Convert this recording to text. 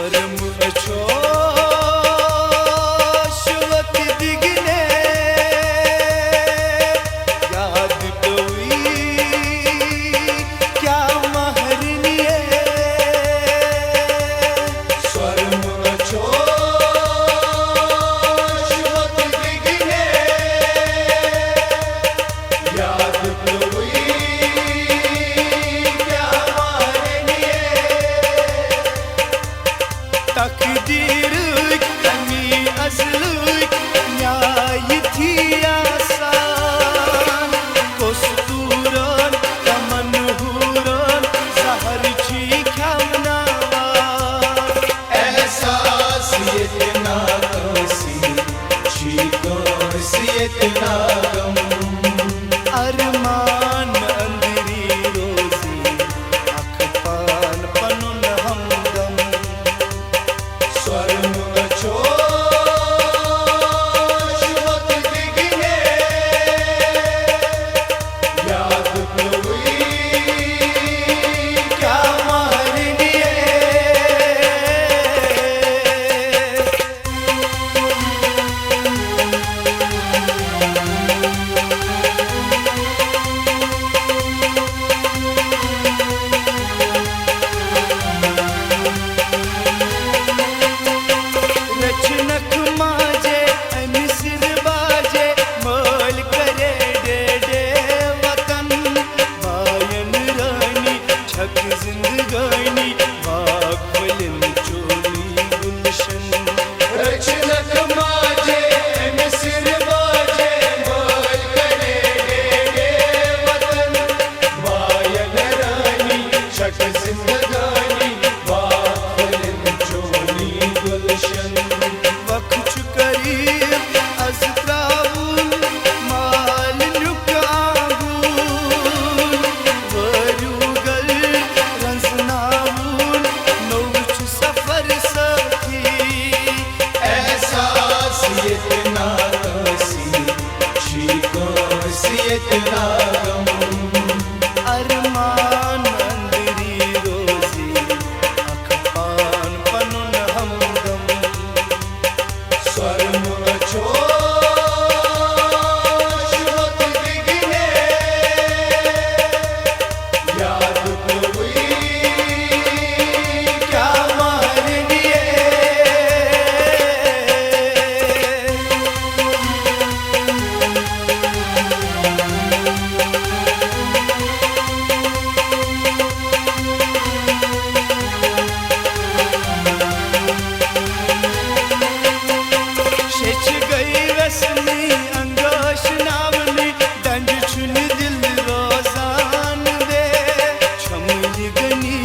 swarm अच्छो शुवत दिगने याद टोई क्या महरनिए स्वर्म अच्छो शुवत दिगने याद टोई तकदीर कमी असल न्याय थी आसान कोस्तूरन तमनहूरन सहर छी ख्यामनावार एहसास इतना कसी छी कसी इतना गम अरमान अंदरी रोजी अखपान पनुन हमदम स्वर्म अच्छो शुवत दिगने याद टोई क्या महरनिए रचनक माजे मिस्र बाजे मोल करे डे डे वतन बायन रानी छक जिंदगानी बागवलिन चोली गुलशन रचनक माजे मिस्र बाजे मोल करे डे डे वतन बायन रानी छक जिंदगानी बागवलिन चोली गुलशन वक्त करीब अज त्रावुल माल नुक आगुल वरुगल रंसनावुल नौच सफर सखी एहसास इतना कसी छी कसी इतना गम अरमान अंदरी रोजी अखपान पनुन हमदम स्वर्म अच्छो शुवत दिगने याद टोई क्या महरनिए शेच गई रसनी अंगोश नावनी दंड छुन दिल रोजान दे छमुल गनी